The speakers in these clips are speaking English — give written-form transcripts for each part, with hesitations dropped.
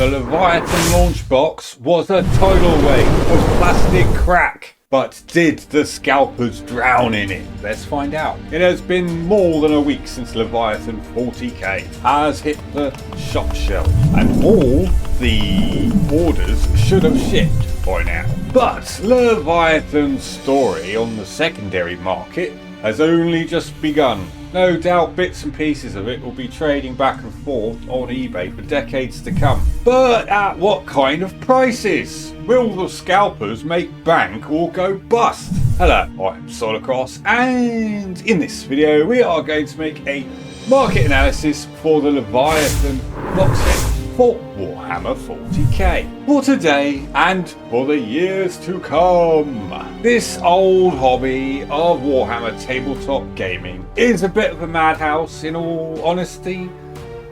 The Leviathan launch box was a tidal wave of plastic crack. But did the scalpers drown in it? Let's find out. It has been more than a week since Leviathan 40k has hit the shop shelves, and all the orders should have shipped by now. But Leviathan's story on the secondary market has only just begun. No doubt bits and pieces of it will be trading back and forth on eBay for decades to come. But at what kind of prices? Will the scalpers make bank or go bust? Hello, I'm Solacross, and in this video we are going to make a market analysis for the Leviathan box set for Warhammer 40k for today and for the years to come. This old hobby of Warhammer tabletop gaming is a bit of a madhouse, in all honesty,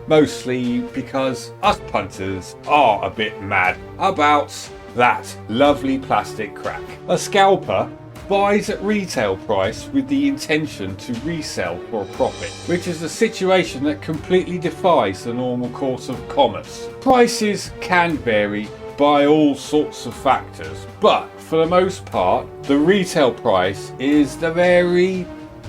mostly because us punters are a bit mad about that lovely plastic crack. A scalper buys at retail price with the intention to resell for a profit, which is a situation that completely defies the normal course of commerce. Prices can vary by all sorts of factors, but for the most part, the retail price is the very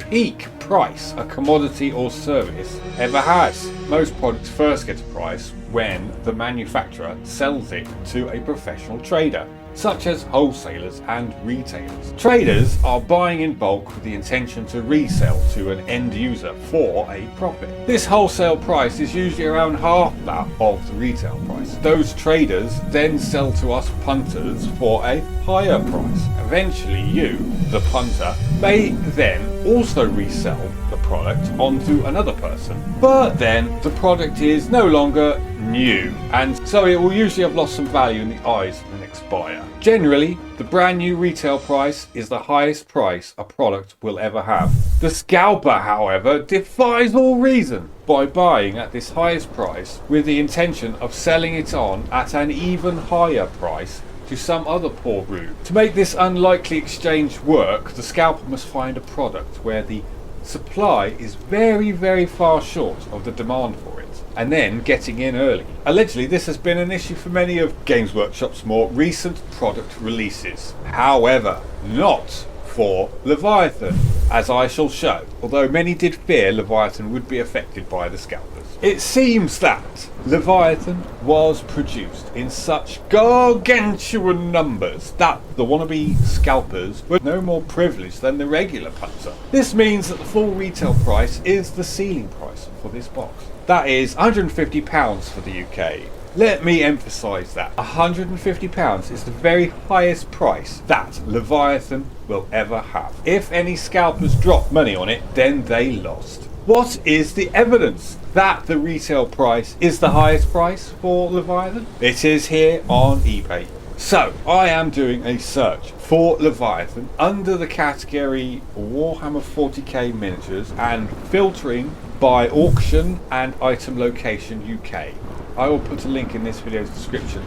peak price a commodity or service ever has. Most products first get a price when the manufacturer sells it to a professional trader, such as wholesalers and retailers. Traders are buying in bulk with the intention to resell to an end user for a profit. This wholesale price is usually around half that of the retail price. Those traders then sell to us punters for a higher price. Eventually you, the punter, may then also resell the product onto another person, but then the product is no longer new, and so it will usually have lost some value in the eyes and expire. Generally, the brand new retail price is the highest price a product will ever have. The scalper, however, defies all reason by buying at this highest price with the intention of selling it on at an even higher price to some other poor rube. To make this unlikely exchange work, the scalper must find a product where the supply is very, very far short of the demand for it, and then getting in early. Allegedly, this has been an issue for many of Games Workshop's more recent product releases. However, not for Leviathan, as I shall show, although many did fear Leviathan would be affected by the scalpers. It seems that Leviathan was produced in such gargantuan numbers that the wannabe scalpers were no more privileged than the regular punter. This means that the full retail price is the ceiling price for this box. That is £150 for the UK. Let me emphasise that £150 is the very highest price that Leviathan will ever have. If any scalpers dropped money on it, then they lost. What is the evidence that the retail price is the highest price for Leviathan? It is here on eBay. So I am doing a search for Leviathan under the category Warhammer 40k miniatures and filtering by auction and item location UK. I will put a link in this video's description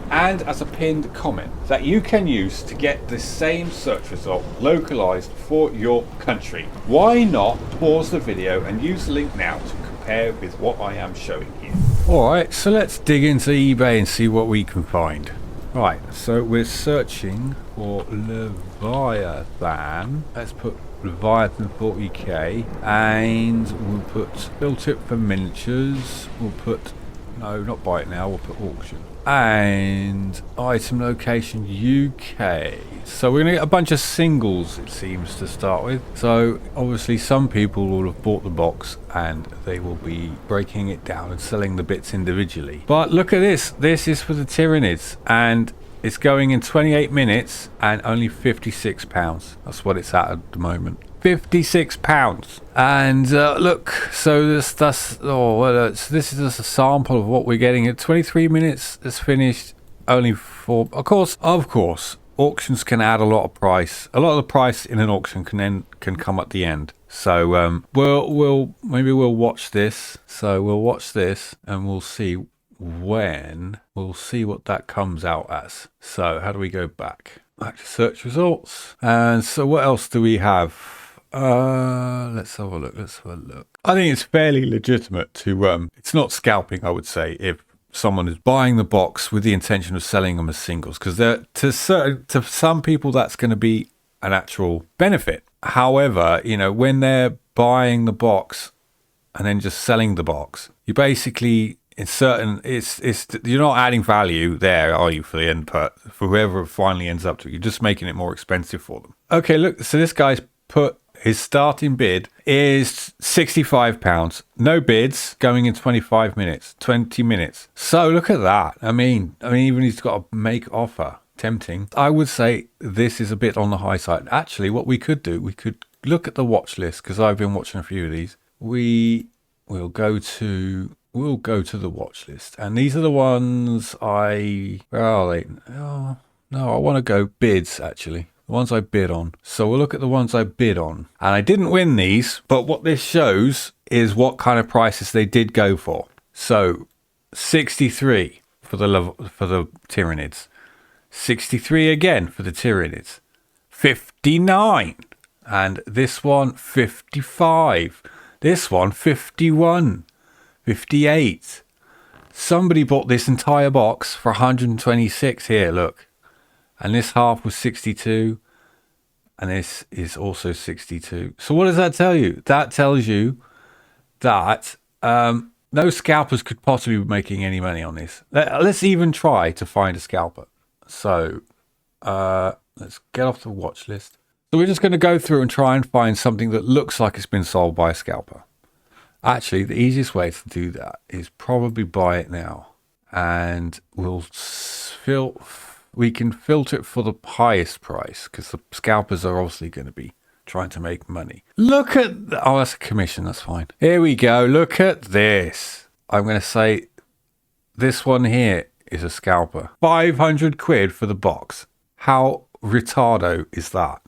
and as a pinned comment that you can use to get the same search result localized for your country. Why not pause the video and use the link now to compare with what I am showing here. Alright, so let's dig into eBay and see what we can find. Right, so we're searching for Leviathan. Let's put Leviathan 40k and we'll put filter for miniatures. We'll put, no, not buy it now, we'll put auction. And item location UK. So we're going to get a bunch of singles, it seems, to start with. So obviously some people will have bought the box and they will be breaking it down and selling the bits individually. But look at this. This is for the Tyranids and it's going in 28 minutes and only £56. That's what it's at the moment. £56. And look, so this is just a sample of what we're getting. At 23 minutes it's finished, only for of course auctions can add a lot of price. A lot of the price in an auction can come at the end. So we'll watch this. So we'll watch this and we'll see what that comes out as. So how do we go back to search results? And so what else do we have? Let's have a look. I think it's fairly legitimate to it's not scalping, I would say, if someone is buying the box with the intention of selling them as singles, because to some people that's going to be an actual benefit. However, when they're buying the box and then just selling the box, you basically you're not adding value there, are you, for the end for whoever it finally ends up to. You're just making it more expensive for them. Okay, look, so this guy's put his starting bid is £65. No bids, going in 20 minutes. So look at that. I mean, even he's got a make offer. Tempting. I would say this is a bit on the high side. Actually, what we could do, we could look at the watch list, because I've been watching a few of these. We'll go to the watch list, and these are the ones where are they? Oh no, I want to go bids, actually. The ones I bid on. So we'll look at the ones I bid on. And I didn't win these, but what this shows is what kind of prices they did go for. So 63 for the Tyranids. 63 again for the Tyranids. 59. And this one 55. This one 51. 58. Somebody bought this entire box for 126 here, look. And this half was 62. And this is also 62. So what does that tell you? That tells you that no scalpers could possibly be making any money on this. Let's even try to find a scalper. So let's get off the watch list. So we're just going to go through and try and find something that looks like it's been sold by a scalper. Actually, the easiest way to do that is probably buy it now. And we can filter it for the highest price, because the scalpers are obviously going to be trying to make money. Look at... Oh, that's a commission. That's fine. Here we go. Look at this. I'm going to say this one here is a scalper. 500 quid for the box. How retardo is that?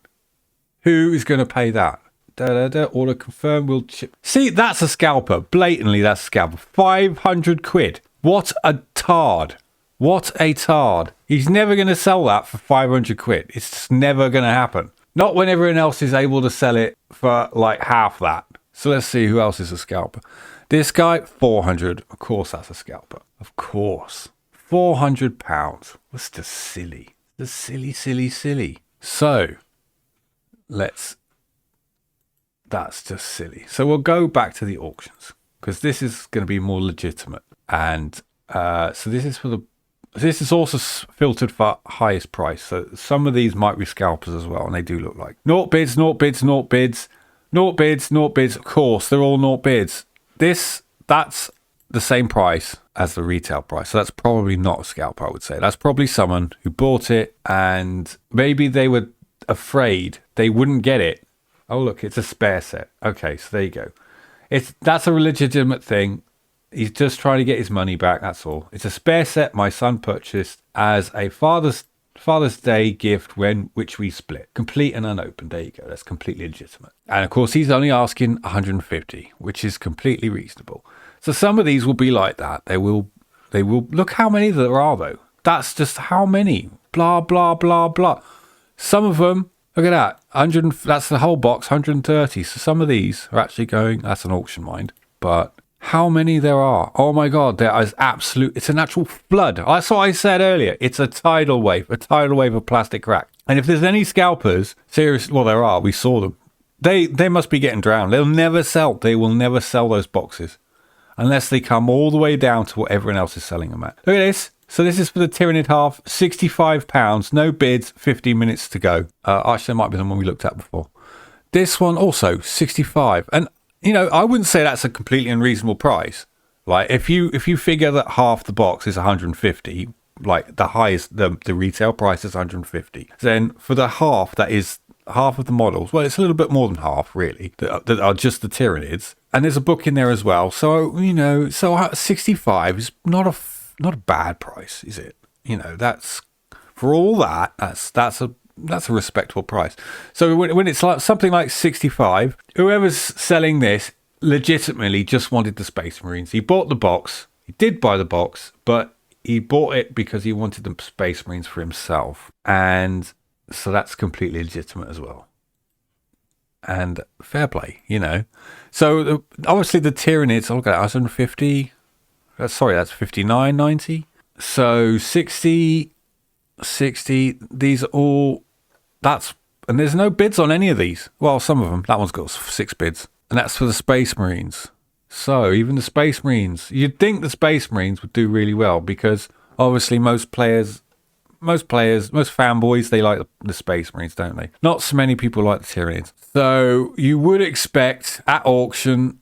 Who is going to pay that? Order confirm. We'll chip. See, that's a scalper. Blatantly, that's a scalper. 500 quid. What a tard. What a tard. He's never going to sell that for 500 quid. It's just never going to happen. Not when everyone else is able to sell it for like half that. So let's see who else is a scalper. This guy, 400. Of course, that's a scalper. Of course. £400. That's just silly. That's silly. So, that's just silly. So we'll go back to the auctions, because this is going to be more legitimate. And so this is also filtered for highest price. So some of these might be scalpers as well, and they do look like naught bids. Of course, they're all naught bids. That's the same price as the retail price. So that's probably not a scalper, I would say. That's probably someone who bought it and maybe they were afraid they wouldn't get it. Oh, look, it's a spare set. Okay, so there you go. That's a legitimate thing. He's just trying to get his money back, that's all. It's a spare set my son purchased as a Father's Day gift which we split. Complete and unopened. There you go. That's completely legitimate. And of course, he's only asking 150, which is completely reasonable. So some of these will be like that. They will look how many there are though. That's just how many. Blah, blah, blah, blah. Some of them, look at that. 100, that's the whole box, 130. So some of these are actually going, that's an auction mind, but how many there are. Oh my God, there is it's an actual flood. That's what I said earlier. It's a tidal wave of plastic crack. And if there's any scalpers, seriously, well, there are, we saw them. They must be getting drowned. They will never sell those boxes unless they come all the way down to what everyone else is selling them at. Look at this. So this is for the Tyranid half, £65, no bids, 15 minutes to go. Actually, that might be the one we looked at before. This one also, 65. And I wouldn't say that's a completely unreasonable price. Like if you figure that half the box is 150, like the highest, the retail price is 150. Then for the half, that is half of the models. Well, it's a little bit more than half, really, that are just the Tyranids. And there's a book in there as well. So, so 65 is not a bad price, is it? That's for all that. That's a respectable price. So when it's like something like 65, whoever's selling this legitimately just wanted the Space Marines. He bought the box. He did buy the box, but he bought it because he wanted the Space Marines for himself. And so that's completely legitimate as well. And fair play, So obviously the Tyranids, I'll go 150. Sorry, that's 59.90. So 60, 60. These are all. And there's no bids on any of these. Well, some of them. That one's got 6 bids, and that's for the Space Marines. So even the Space Marines, you'd think the Space Marines would do really well because obviously most fanboys, they like the Space Marines, don't they? Not so many people like the Tyranids. So you would expect at auction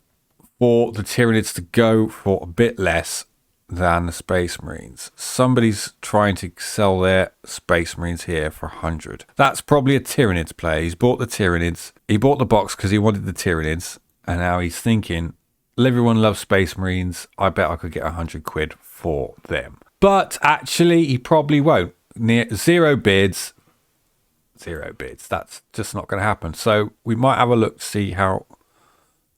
for the Tyranids to go for a bit less than the Space Marines. Somebody's trying to sell their Space Marines here for 100. That's probably a Tyranids player. He's bought the Tyranids. He bought the box because he wanted the Tyranids, and now he's thinking, everyone loves Space Marines. I bet I could get 100 quid for them. But actually, he probably won't. Near zero bids. That's just not going to happen. So we might have a look to see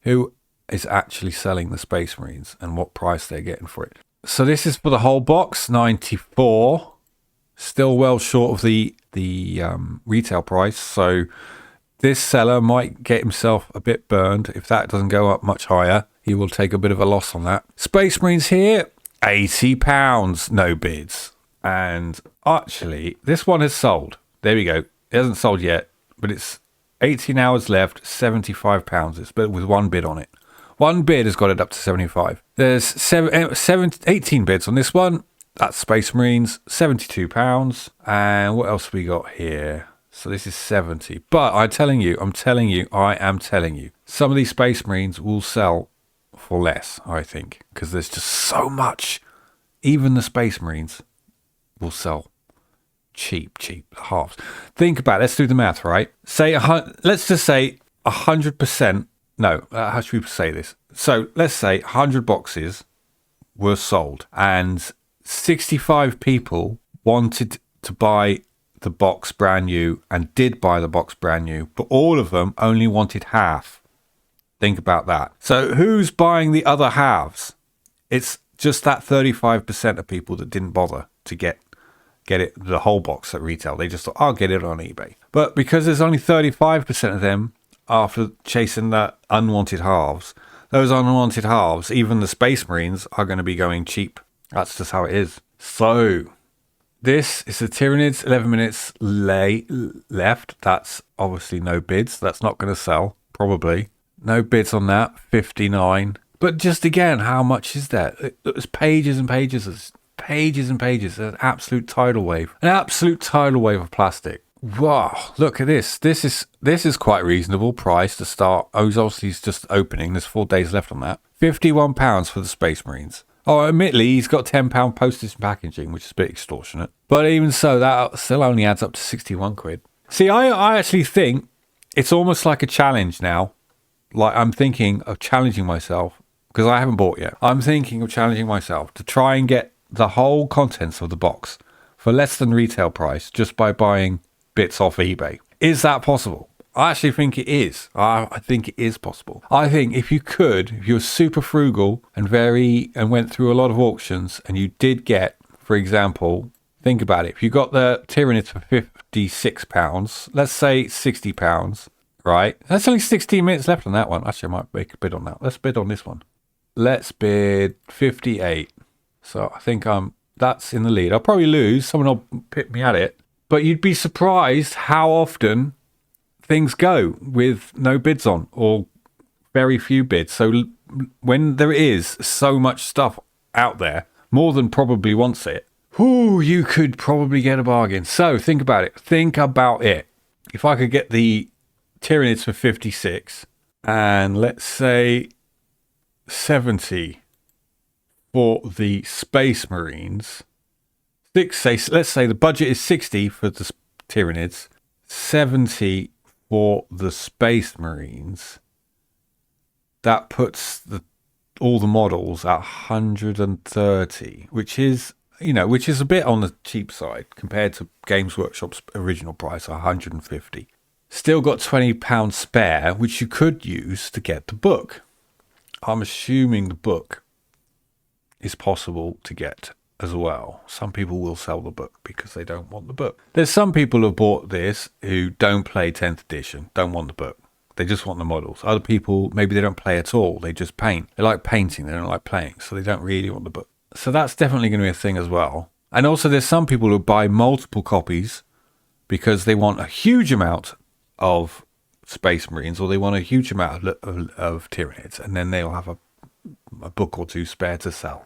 who is actually selling the Space Marines and what price they're getting for it. So this is for the whole box, 94. Still well short of the retail price. So this seller might get himself a bit burned. If that doesn't go up much higher, he will take a bit of a loss on that. Space Marines here, £80, no bids. And actually, this one has sold. There we go. It hasn't sold yet, but it's 18 hours left, £75. It's with one bid on it. One bid has got it up to 75. There's 18 bids on this one. That's Space Marines, £72. And what else we got here? So this is 70. But I'm telling you, some of these Space Marines will sell for less, I think, because there's just so much. Even the Space Marines will sell cheap halves. Think about it. Let's do the math, right? Let's just say 100%. No, how should we say this? So let's say 100 boxes were sold and 65 people wanted to buy the box brand new and did buy the box brand new, but all of them only wanted half. Think about that. So who's buying the other halves? It's just that 35% of people that didn't bother to get it, the whole box at retail. They just thought, I'll get it on eBay. But because there's only 35% of them after chasing the unwanted halves, those unwanted halves, even the Space Marines, are going to be going cheap. That's just how it is. So this is the Tyranids, 11 minutes left. That's obviously no bids. That's not going to sell, probably. No bids on that, 59. But just again, how much is that? There's pages and pages. There's an absolute tidal wave. An absolute tidal wave of plastic. Wow, look at this. This is quite reasonable price to start. Oh, obviously he's just opening. There's 4 days left on that. £51 for the Space Marines. Oh, admittedly, he's got £10 postage and packaging, which is a bit extortionate. But even so, that still only adds up to 61 quid. See, I actually think it's almost like a challenge now. Like, I'm thinking of challenging myself, because I haven't bought yet. I'm thinking of challenging myself to try and get the whole contents of the box for less than retail price just by buying bits off eBay. Is that possible? I actually think it is. I think it is possible. I think if you're super frugal and went through a lot of auctions and you did get, for example, think about it. If you got the Tyranids for £56, let's say £60, right? That's only 16 minutes left on that one. Actually, I might make a bid on that. Let's bid on this one. Let's bid 58. So I think that's in the lead. I'll probably lose. Someone will pick me at it. But you'd be surprised how often things go with no bids on or very few bids. So when there is so much stuff out there, more than probably wants it, you could probably get a bargain. So think about it. If I could get the Tyranids for 56 and let's say 70 for the Space Marines, let's say the budget is 60 for the Tyranids, 70 for the Space Marines. That puts all the models at 130, which is a bit on the cheap side compared to Games Workshop's original price, 150. Still got £20 spare, which you could use to get the book. I'm assuming the book is possible to get as well. Some people will sell the book because they don't want the book. There's some people who have bought this who don't play 10th edition, don't want the book. They just want the models. Other people, maybe they don't play at all. They just paint. They like painting. They don't like playing. So they don't really want the book. So that's definitely going to be a thing as well. And also there's some people who buy multiple copies because they want a huge amount of Space Marines, or they want a huge amount of Tyranids, and then they'll have a book or two spare to sell,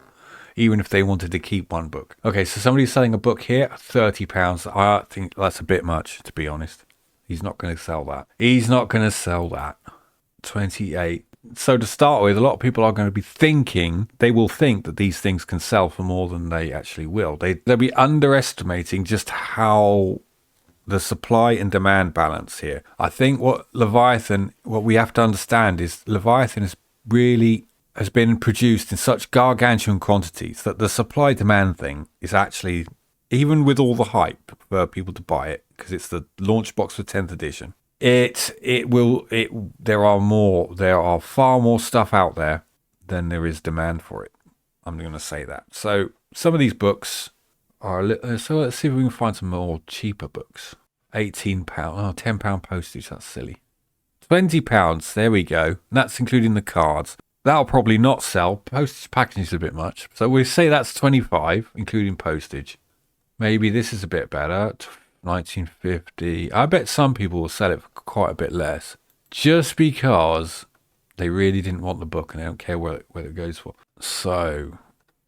even if they wanted to keep one book. Okay, so somebody's selling a book here, £30. I think that's a bit much, to be honest. He's not going to sell that. He's not going to sell that. 28. So to start with, a lot of people are going to be thinking, they will think that these things can sell for more than they actually will. They'll be underestimating just how the supply and demand balance here. I think what we have to understand is Leviathan has been produced in such gargantuan quantities that the supply demand thing is actually, even with all the hype for people to buy it, because it's the launch box for 10th edition, there are far more stuff out there than there is demand for it. I'm going to say that. So some of these books are, so let's see if we can find some more cheaper books. £18, £10 postage, that's silly. £20, there we go. And that's including the cards. That'll probably not sell. Postage packaging is a bit much. So we say that's 25, including postage. Maybe this is a bit better. 1950. I bet some people will sell it for quite a bit less, just because they really didn't want the book and they don't care where it goes for. So,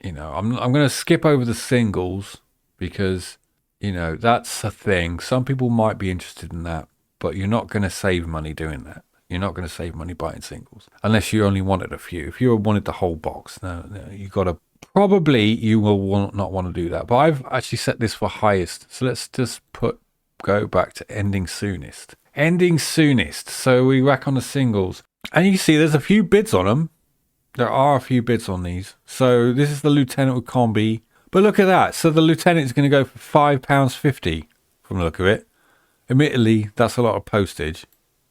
I'm going to skip over the singles because, that's a thing. Some people might be interested in that, but you're not going to save money doing that. You're not going to save money buying singles unless you only wanted a few. If you wanted the whole box, no, you got to. Probably you will not want to do that. But I've actually set this for highest. So let's just go back to ending soonest. Ending soonest. So we whack on the singles. And you see there's a few bids on them. There are a few bids on these. So this is the Lieutenant with Combi. But look at that. So the Lieutenant is going to go for £5.50 from the look of it. Admittedly, that's a lot of postage.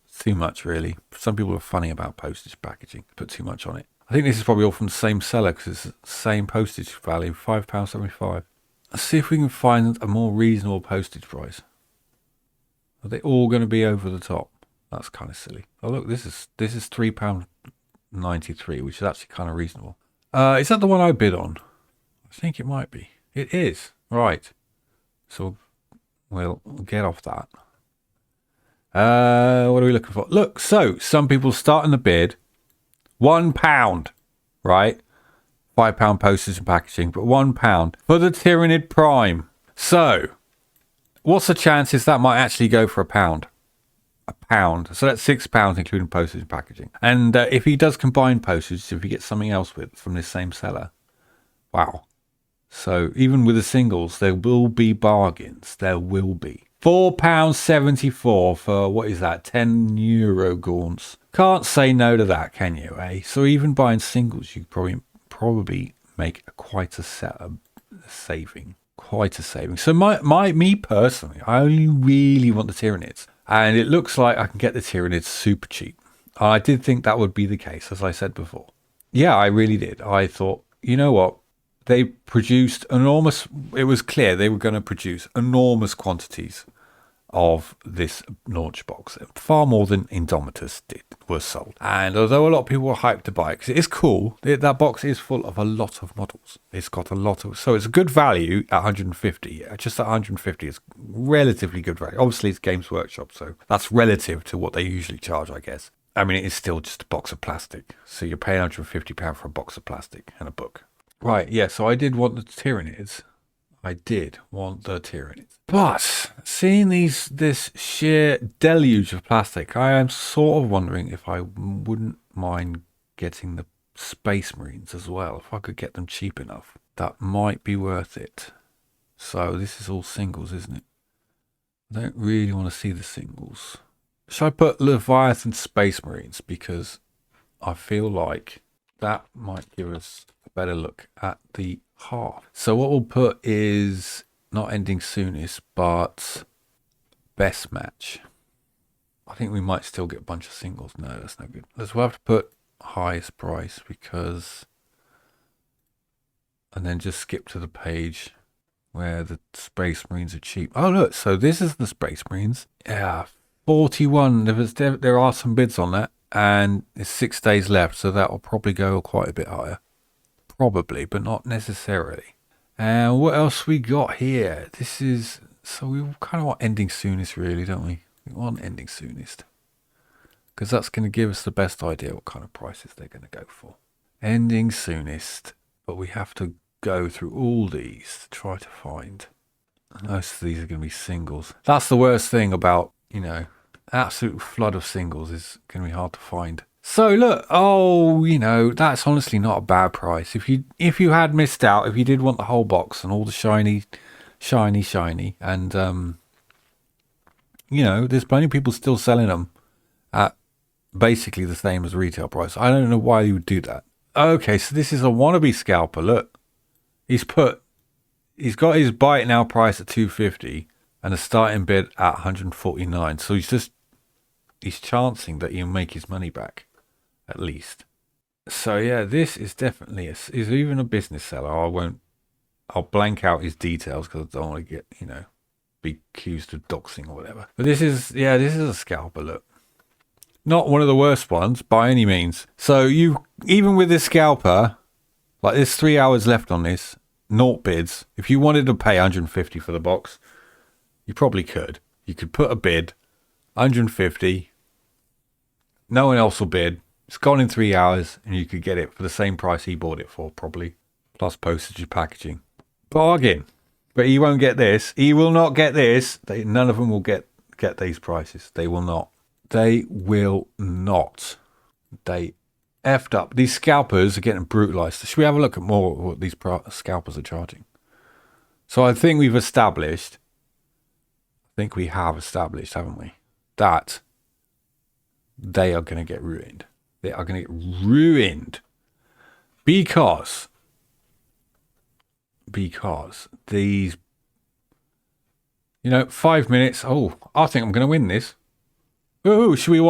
It's too much, really. Some people are funny about postage packaging. Put too much on it. I think this is probably all from the same seller because it's the same postage value, £5.75. Let's see if we can find a more reasonable postage price. Are they all going to be over the top? That's kind of silly. Oh look, this is £3.93, which is actually kind of reasonable. Is that the one I bid on? I think it might be. It is. Right. So we'll get off that. What are we looking for? Look, so some people starting the bid. £1, right? £5 postage and packaging, but £1 for the Tyranid Prime. So, what's the chances that might actually go for £1? £1. So that's £6, including postage and packaging. And if he does combine postage, if he gets something else from this same seller, wow. So even with the singles, there will be bargains. There will be. £4.74 for, what is that, €10 gaunts. Can't say no to that, can you, eh? So even buying singles, you probably make quite a saving. Quite a saving. So me personally, I only really want the Tyranids. And it looks like I can get the Tyranids super cheap. And I did think that would be the case, as I said before. Yeah, I really did. I thought, you know what? They produced enormous, it was clear they were going to produce enormous quantities of this launch box, far more than Indomitus was sold. And although a lot of people were hyped to buy it, because it is cool, that box is full of a lot of models. It's got a lot of, so it's a good value at 150. Just at 150 is relatively good value. Obviously it's Games Workshop, so that's relative to what they usually charge, I guess. I mean, it is still just a box of plastic. So you're paying £150 for a box of plastic and a book. Right, yeah, so I did want the Tyranids. But seeing this sheer deluge of plastic, I am sort of wondering if I wouldn't mind getting the Space Marines as well. If I could get them cheap enough, that might be worth it. So this is all singles, isn't it? I don't really want to see the singles. Should I put Leviathan Space Marines? Because I feel like that might give us a better look at the half. So what we'll put is not ending soonest, but best match. I think we might still get a bunch of singles. No, that's no good. We'll have to put highest price because, and then just skip to the page where the Space Marines are cheap. Oh look, so this is the Space Marines. Yeah, 41. There are some bids on that, and it's 6 days left, so that will probably go quite a bit higher. Probably, but not necessarily. And what else we got here? This is, so we kind of want ending soonest, really, don't we? We want ending soonest, because that's going to give us the best idea what kind of prices they're going to go for. Ending soonest, but we have to go through all these to try to find. Most of these are going to be singles. That's the worst thing about, absolute flood of singles is going to be hard to find. So look, that's honestly not a bad price. If you had missed out, if you did want the whole box and all the shiny, and there's plenty of people still selling them at basically the same as retail price. I don't know why you would do that. Okay, so this is a wannabe scalper. Look, he's got his buy it now price at 250 and a starting bid at 149. So he's chancing that he'll make his money back, at least. So yeah, this is definitely is even a business seller. I'll blank out his details because I don't want to get be accused of doxing or whatever. But this is a scalper. Look, not one of the worst ones by any means. So even with this scalper, like there's 3 hours left on this, 0 bids. If you wanted to pay 150 for the box, you probably could. You could put a bid, 150. No one else will bid. It's gone in 3 hours, and you could get it for the same price he bought it for, probably, plus postage and packaging. Bargain. But he won't get this. He will not get this. None of them will get these prices. They will not. They will not. They effed up. These scalpers are getting brutalized. Should we have a look at more what these scalpers are charging? So I think we have established, haven't we, that they are going to get ruined. They are going to get ruined because these, 5 minutes. Oh, I think I'm going to win this. Oh, should we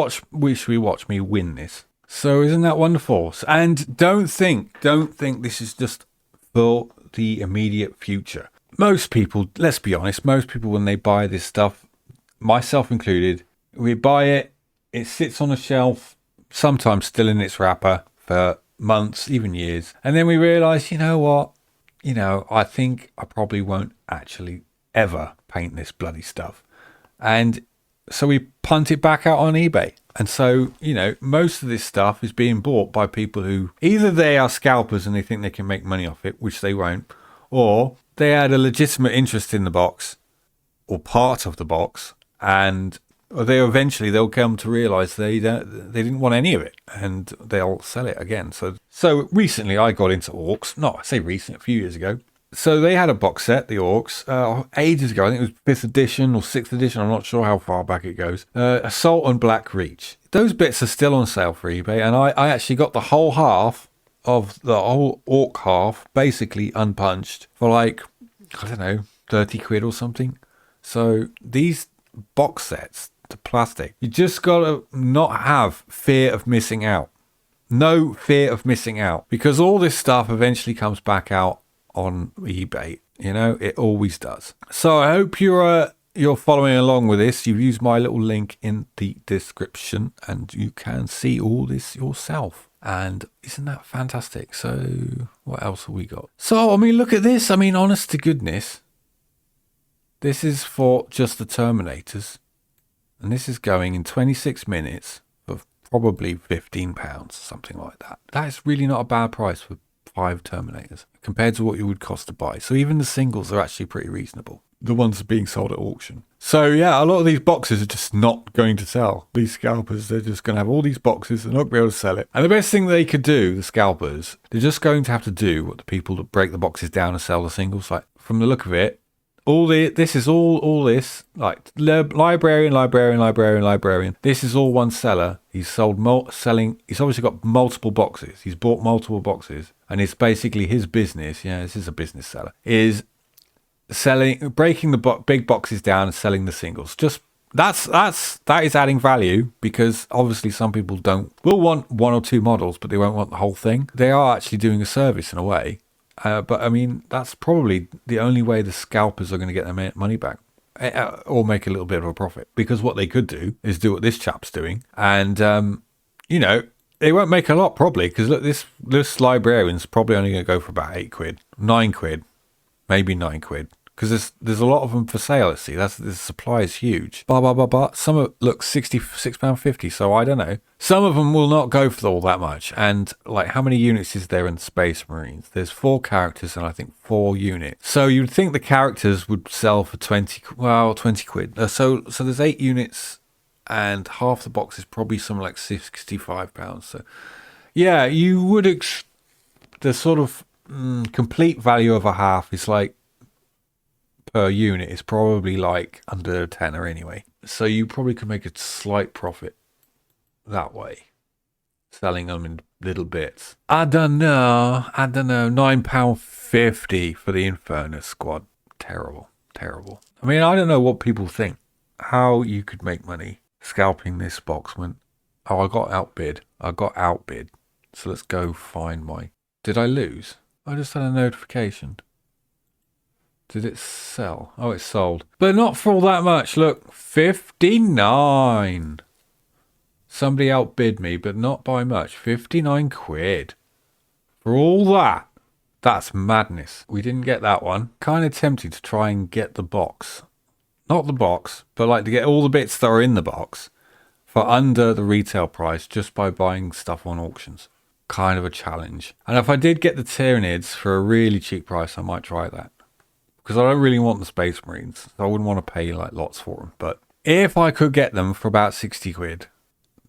watch me win this? So isn't that wonderful? And don't think this is just for the immediate future. Most people, let's be honest, when they buy this stuff, myself included, we buy it, it sits on a shelf, sometimes still in its wrapper for months, even years. And then we realize, you know what? I think I probably won't actually ever paint this bloody stuff. And so we punt it back out on eBay. And so, most of this stuff is being bought by people who either they are scalpers and they think they can make money off it, which they won't, or they had a legitimate interest in the box or part of the box, and they'll come to realize they didn't want any of it, and they'll sell it again. So recently I got into Orcs. No, I say recent, a few years ago. So they had a box set, the Orcs, ages ago. I think it was 5th edition or 6th edition. I'm not sure how far back it goes. Assault and Black Reach. Those bits are still on sale for eBay, and I actually got the whole half of the whole Orc half, basically unpunched, for like, I don't know, 30 quid or something. So these box sets, the plastic, you just got to not have fear of missing out. No fear of missing out, because all this stuff eventually comes back out on eBay. It always does. So I hope you're following along with this. You've used my little link in the description and you can see all this yourself. And isn't that fantastic? So what else have we got? So, look at this. Honest to goodness, this is for just the Terminators. And this is going in 26 minutes for probably £15, something like that. That is really not a bad price for 5 Terminators compared to what you would cost to buy. So even the singles are actually pretty reasonable. The ones are being sold at auction. So yeah, a lot of these boxes are just not going to sell. These scalpers, they're just going to have all these boxes. They're not going to be able to sell it. And the best thing they could do, the scalpers, they're just going to have to do what the people that break the boxes down and sell the singles. Like, from the look of it, this is all this, like librarian. This is all one seller. He's he's obviously got multiple boxes. He's bought multiple boxes, and it's basically his business. Yeah, this is a business seller. Is breaking the big boxes down and selling the singles. Just that is adding value, because obviously some people will want 1 or 2 models, but they won't want the whole thing. They are actually doing a service in a way. But that's probably the only way the scalpers are going to get their money back. or make a little bit of a profit. Because what they could do is do what this chap's doing, and you know, they won't make a lot probably, because look, this librarian's probably only going to go for about 8 quid, 9 quid, maybe 9 quid. Because there's a lot of them for sale. See, the supply is huge. Some of look £66.50. So I don't know. Some of them will not go for all that much. And like, how many units is there in Space Marines? There's 4 characters and I think 4 units. So you'd think the characters would sell for 20 quid. So there's 8 units, and half the box is probably something like £65. So yeah, you would the sort of complete value of a half is like, per unit is probably like under a tenner anyway. So you probably could make a slight profit that way, selling them in little bits. I don't know. £9.50 for the Inferno squad. Terrible. I mean, I don't know what people think. How you could make money scalping this box when... Oh, I got outbid. So let's go find my... Did I lose? I just had a notification. Did it sell? Oh, it sold. But not for all that much. Look, 59. Somebody outbid me, but not by much. 59 quid. For all that. That's madness. We didn't get that one. Kind of tempted to try and get the box. Not the box, but like to get all the bits that are in the box for under the retail price just by buying stuff on auctions. Kind of a challenge. And if I did get the Tyranids for a really cheap price, I might try that. Because I don't really want the Space Marines. So I wouldn't want to pay like lots for them. But if I could get them for about 60 quid,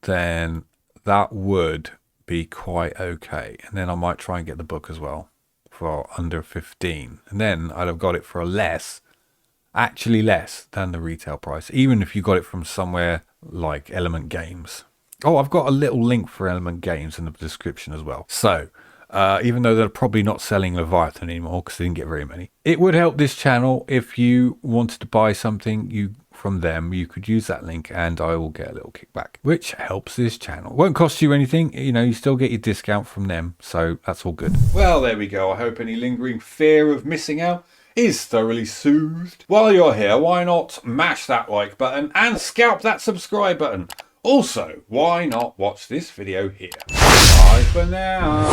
then that would be quite okay. And then I might try and get the book as well for under 15. And then I'd have got it for actually less than the retail price. Even if you got it from somewhere like Element Games. Oh, I've got a little link for Element Games in the description as well. So... even though they're probably not selling Leviathan anymore because they didn't get very many. It would help this channel if you wanted to buy something from them. You could use that link and I will get a little kickback, which helps this channel. Won't cost you anything. You know, you still get your discount from them. So that's all good. Well, there we go. I hope any lingering fear of missing out is thoroughly soothed. While you're here, why not mash that like button and scalp that subscribe button? Also, why not watch this video here? Bye for now.